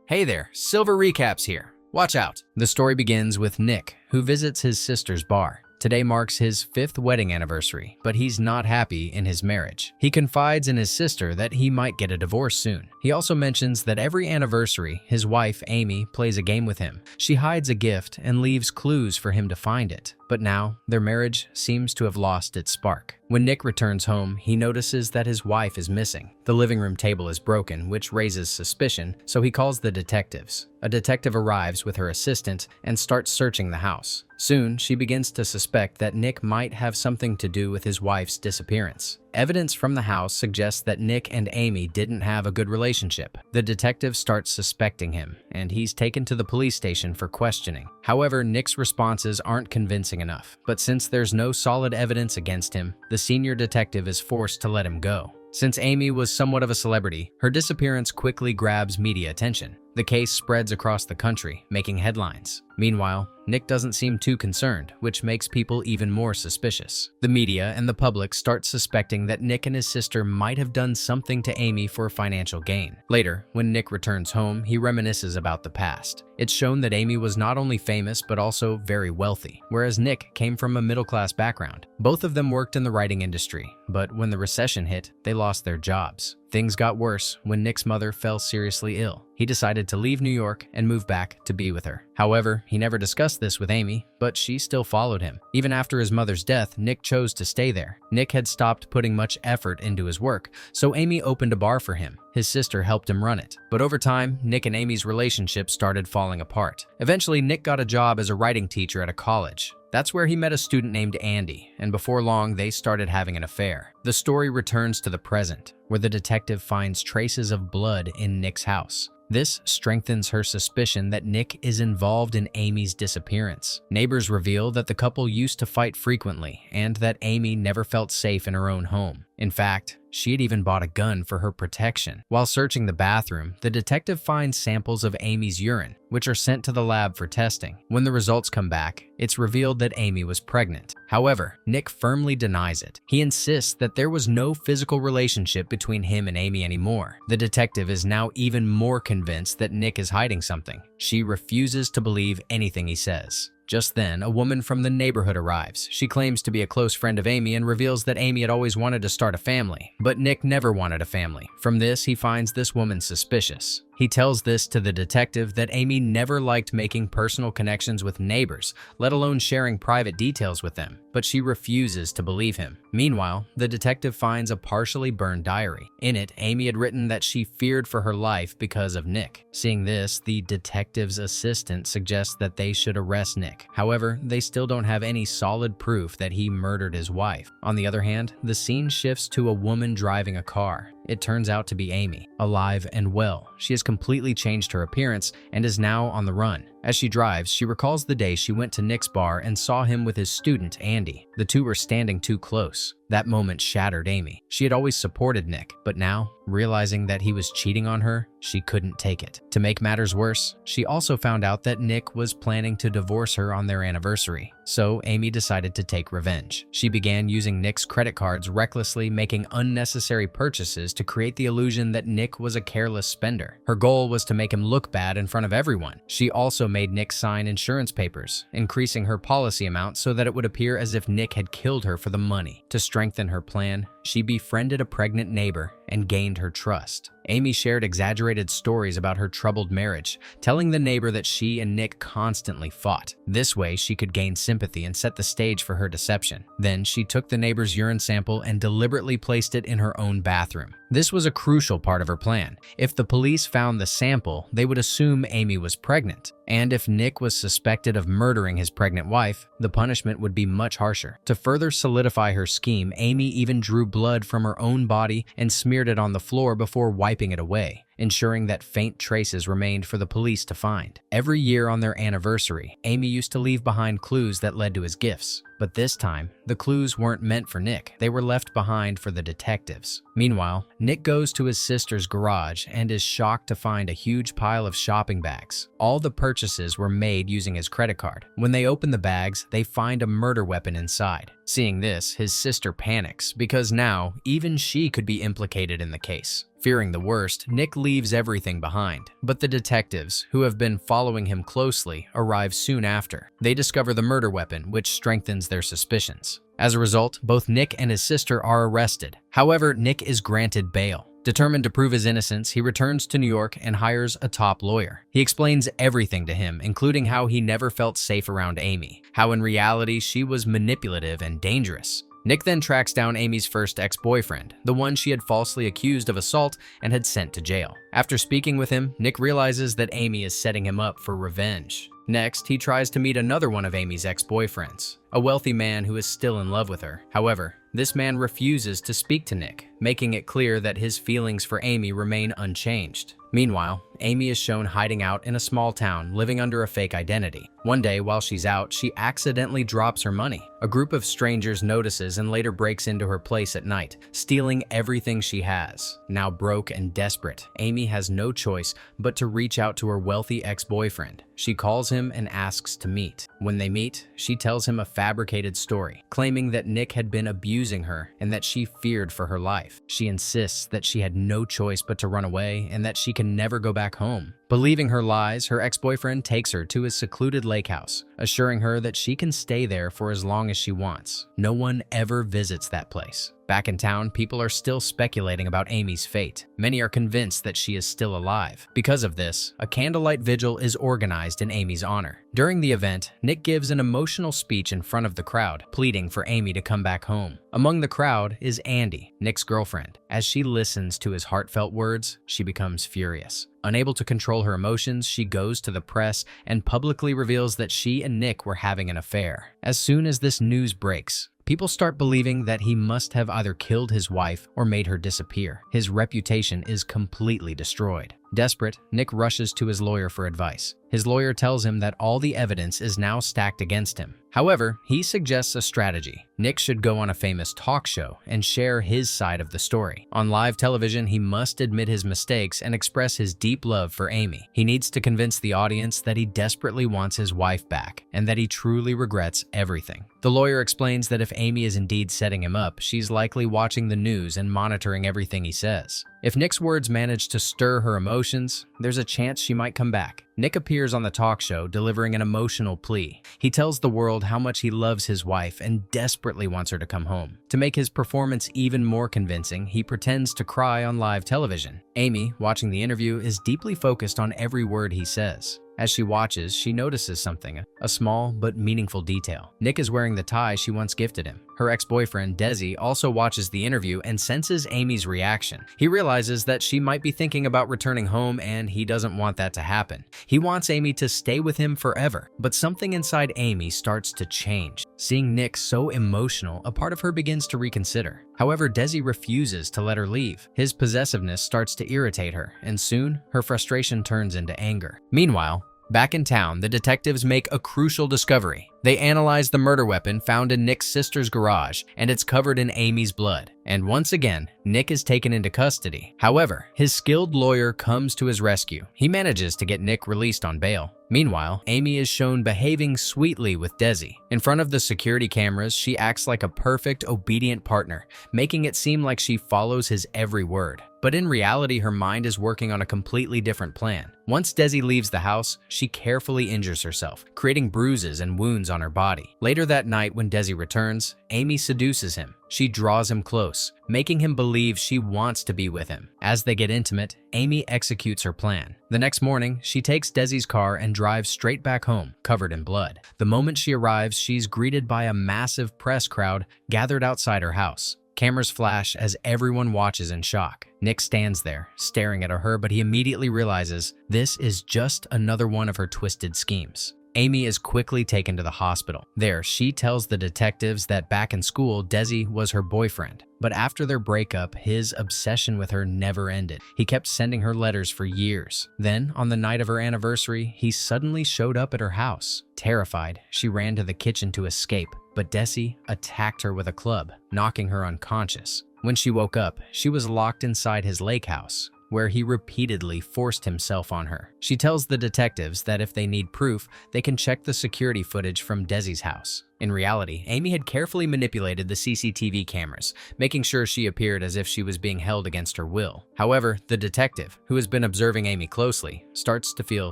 Hey there, Silver Recaps here. Watch out. The story begins with Nick, who visits his sister's bar. Today marks his 5th wedding anniversary, but he's not happy in his marriage. He confides in his sister that he might get a divorce soon. He also mentions that every anniversary, his wife, Amy, plays a game with him. She hides a gift and leaves clues for him to find it. But now, their marriage seems to have lost its spark. When Nick returns home, he notices that his wife is missing. The living room table is broken, which raises suspicion, so he calls the detectives. A detective arrives with her assistant and starts searching the house. Soon, she begins to suspect that Nick might have something to do with his wife's disappearance. Evidence from the house suggests that Nick and Amy didn't have a good relationship. The detective starts suspecting him, and he's taken to the police station for questioning. However, Nick's responses aren't convincing enough, but since there's no solid evidence against him, the senior detective is forced to let him go. Since Amy was somewhat of a celebrity, her disappearance quickly grabs media attention. The case spreads across the country, making headlines. Meanwhile, Nick doesn't seem too concerned, which makes people even more suspicious. The media and the public start suspecting that Nick and his sister might have done something to Amy for financial gain. Later, when Nick returns home, he reminisces about the past. It's shown that Amy was not only famous but also very wealthy, whereas Nick came from a middle-class background. Both of them worked in the writing industry, but when the recession hit, they lost their jobs. Things got worse when Nick's mother fell seriously ill. He decided to leave New York and move back to be with her. However, he never discussed this with Amy, but she still followed him. Even after his mother's death, Nick chose to stay there. Nick had stopped putting much effort into his work, so Amy opened a bar for him. His sister helped him run it. But over time, Nick and Amy's relationship started falling apart. Eventually, Nick got a job as a writing teacher at a college. That's where he met a student named Andy, and before long, they started having an affair. The story returns to the present, where the detective finds traces of blood in Nick's house. This strengthens her suspicion that Nick is involved in Amy's disappearance. Neighbors reveal that the couple used to fight frequently and that Amy never felt safe in her own home. In fact, she had even bought a gun for her protection. While searching the bathroom, the detective finds samples of Amy's urine, which are sent to the lab for testing. When the results come back, it's revealed that Amy was pregnant. However, Nick firmly denies it. He insists that there was no physical relationship between him and Amy anymore. The detective is now even more convinced that Nick is hiding something. She refuses to believe anything he says. Just then, a woman from the neighborhood arrives. She claims to be a close friend of Amy and reveals that Amy had always wanted to start a family, but Nick never wanted a family. From this, he finds this woman suspicious. He tells this to the detective that Amy never liked making personal connections with neighbors, let alone sharing private details with them, but she refuses to believe him. Meanwhile, the detective finds a partially burned diary. In it, Amy had written that she feared for her life because of Nick. Seeing this, the detective's assistant suggests that they should arrest Nick. However, they still don't have any solid proof that he murdered his wife. On the other hand, the scene shifts to a woman driving a car. It turns out to be Amy, alive and well. She has completely changed her appearance and is now on the run. As she drives, she recalls the day she went to Nick's bar and saw him with his student, Andy. The two were standing too close. That moment shattered Amy. She had always supported Nick, but now, realizing that he was cheating on her, she couldn't take it. To make matters worse, she also found out that Nick was planning to divorce her on their anniversary. So Amy decided to take revenge. She began using Nick's credit cards recklessly, making unnecessary purchases to create the illusion that Nick was a careless spender. Her goal was to make him look bad in front of everyone. She also made Nick sign insurance papers, increasing her policy amount so that it would appear as if Nick had killed her for the money. To strengthen her plan, she befriended a pregnant neighbor and gained her trust. Amy shared exaggerated stories about her troubled marriage, telling the neighbor that she and Nick constantly fought. This way, she could gain sympathy and set the stage for her deception. Then, she took the neighbor's urine sample and deliberately placed it in her own bathroom. This was a crucial part of her plan. If the police found the sample, they would assume Amy was pregnant. And if Nick was suspected of murdering his pregnant wife, the punishment would be much harsher. To further solidify her scheme, Amy even drew blood from her own body and smeared it on the floor before wiping it away, ensuring that faint traces remained for the police to find. Every year on their anniversary, Amy used to leave behind clues that led to his gifts. But this time, the clues weren't meant for Nick. They were left behind for the detectives. Meanwhile, Nick goes to his sister's garage and is shocked to find a huge pile of shopping bags. All the purchases were made using his credit card. When they open the bags, they find a murder weapon inside. Seeing this, his sister panics because now even she could be implicated in the case. Fearing the worst, Nick leaves everything behind. But the detectives, who have been following him closely, arrive soon after. They discover the murder weapon, which strengthens their suspicions. As a result, both Nick and his sister are arrested. However, Nick is granted bail. Determined to prove his innocence, he returns to New York and hires a top lawyer. He explains everything to him, including how he never felt safe around Amy, how in reality she was manipulative and dangerous. Nick then tracks down Amy's first ex-boyfriend, the one she had falsely accused of assault and had sent to jail. After speaking with him, Nick realizes that Amy is setting him up for revenge. Next, he tries to meet another one of Amy's ex-boyfriends, a wealthy man who is still in love with her. However, this man refuses to speak to Nick, making it clear that his feelings for Amy remain unchanged. Meanwhile, Amy is shown hiding out in a small town, living under a fake identity. One day, while she's out, she accidentally drops her money. A group of strangers notices and later breaks into her place at night, stealing everything she has. Now broke and desperate, Amy has no choice but to reach out to her wealthy ex-boyfriend. She calls him and asks to meet. When they meet, she tells him a fabricated story, claiming that Nick had been abusing her and that she feared for her life. She insists that she had no choice but to run away and that she can never go back home. Believing her lies, her ex-boyfriend takes her to his secluded lake house, assuring her that she can stay there for as long as she wants. No one ever visits that place. Back in town, people are still speculating about Amy's fate. Many are convinced that she is still alive. Because of this, a candlelight vigil is organized in Amy's honor. During the event, Nick gives an emotional speech in front of the crowd, pleading for Amy to come back home. Among the crowd is Andy, Nick's girlfriend. As she listens to his heartfelt words, she becomes furious. Unable to control her emotions, she goes to the press and publicly reveals that she and Nick were having an affair. As soon as this news breaks, people start believing that he must have either killed his wife or made her disappear. His reputation is completely destroyed. Desperate, Nick rushes to his lawyer for advice. His lawyer tells him that all the evidence is now stacked against him. However, he suggests a strategy. Nick should go on a famous talk show and share his side of the story. On live television, he must admit his mistakes and express his deep love for Amy. He needs to convince the audience that he desperately wants his wife back and that he truly regrets everything. The lawyer explains that if Amy is indeed setting him up, she's likely watching the news and monitoring everything he says. If Nick's words manage to stir her emotions, there's a chance she might come back. Nick appears on the talk show, delivering an emotional plea. He tells the world how much he loves his wife and desperately wants her to come home. To make his performance even more convincing, he pretends to cry on live television. Amy, watching the interview, is deeply focused on every word he says. As she watches, she notices something, a small but meaningful detail. Nick is wearing the tie she once gifted him. Her ex-boyfriend, Desi, also watches the interview and senses Amy's reaction. He realizes that she might be thinking about returning home and he doesn't want that to happen. He wants Amy to stay with him forever, but something inside Amy starts to change. Seeing Nick so emotional, a part of her begins to reconsider. However, Desi refuses to let her leave. His possessiveness starts to irritate her, and soon, her frustration turns into anger. Meanwhile, back in town, the detectives make a crucial discovery. They analyze the murder weapon found in Nick's sister's garage, and it's covered in Amy's blood. And once again, Nick is taken into custody. However, his skilled lawyer comes to his rescue. He manages to get Nick released on bail. Meanwhile, Amy is shown behaving sweetly with Desi. In front of the security cameras, she acts like a perfect, obedient partner, making it seem like she follows his every word. But in reality, her mind is working on a completely different plan. Once Desi leaves the house, she carefully injures herself, creating bruises and wounds on her body. Later that night, when Desi returns, Amy seduces him. She draws him close, making him believe she wants to be with him. As they get intimate, Amy executes her plan. The next morning, she takes Desi's car and drives straight back home, covered in blood. The moment she arrives, she's greeted by a massive press crowd gathered outside her house. Cameras flash as everyone watches in shock. Nick stands there, staring at her, but he immediately realizes this is just another one of her twisted schemes. Amy is quickly taken to the hospital. There, she tells the detectives that back in school, Desi was her boyfriend. But after their breakup, his obsession with her never ended. He kept sending her letters for years. Then, on the night of her anniversary, he suddenly showed up at her house. Terrified, she ran to the kitchen to escape, but Desi attacked her with a club, knocking her unconscious. When she woke up, she was locked inside his lake house. where he repeatedly forced himself on her. She tells the detectives that if they need proof, they can check the security footage from Desi's house. In reality, Amy had carefully manipulated the CCTV cameras, making sure she appeared as if she was being held against her will. However, the detective, who has been observing Amy closely, starts to feel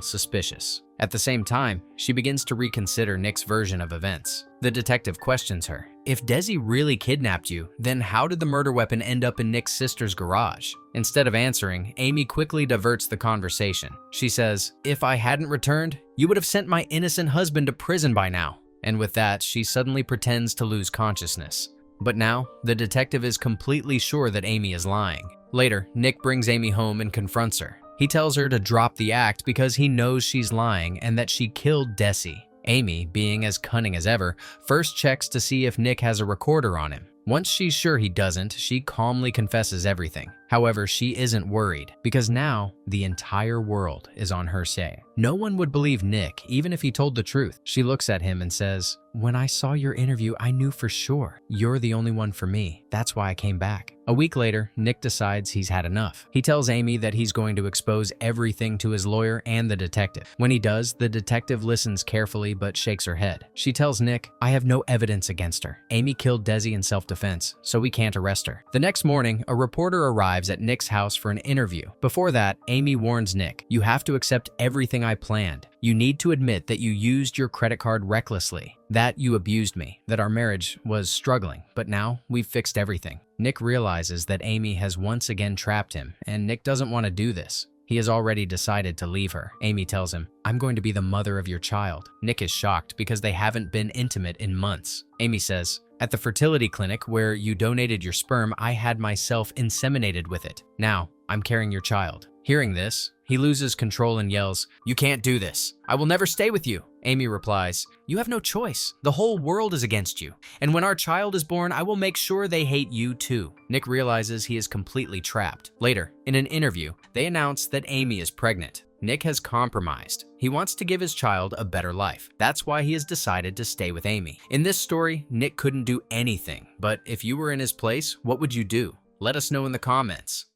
suspicious. At the same time, she begins to reconsider Nick's version of events. The detective questions her. If Desi really kidnapped you, then how did the murder weapon end up in Nick's sister's garage? Instead of answering, Amy quickly diverts the conversation. She says, "If I hadn't returned, you would have sent my innocent husband to prison by now." And with that, she suddenly pretends to lose consciousness. But now, the detective is completely sure that Amy is lying. Later, Nick brings Amy home and confronts her. He tells her to drop the act because he knows she's lying and that she killed Desi. Amy, being as cunning as ever, first checks to see if Nick has a recorder on him. Once she's sure he doesn't, she calmly confesses everything. However, she isn't worried because now the entire world is on her side. No one would believe Nick, even if he told the truth. She looks at him and says, "When I saw your interview, I knew for sure. You're the only one for me. That's why I came back." A week later, Nick decides he's had enough. He tells Amy that he's going to expose everything to his lawyer and the detective. When he does, the detective listens carefully but shakes her head. She tells Nick, "I have no evidence against her. Amy killed Desi in self-defense, so we can't arrest her." The next morning, a reporter arrives at Nick's house for an interview. Before that, Amy warns Nick, "You have to accept everything I planned. You need to admit that you used your credit card recklessly, that you abused me, that our marriage was struggling, but now we've fixed everything." Nick realizes that Amy has once again trapped him, and Nick doesn't want to do this. He has already decided to leave her. Amy tells him, "I'm going to be the mother of your child." Nick is shocked because they haven't been intimate in months. Amy says, "At the fertility clinic where you donated your sperm, I had myself inseminated with it. Now, I'm carrying your child." Hearing this, he loses control and yells, "You can't do this. I will never stay with you." Amy replies, "You have no choice. The whole world is against you. And when our child is born, I will make sure they hate you too." Nick realizes he is completely trapped. Later, in an interview, they announce that Amy is pregnant. Nick has compromised. He wants to give his child a better life. That's why he has decided to stay with Amy. In this story, Nick couldn't do anything. But if you were in his place, what would you do? Let us know in the comments.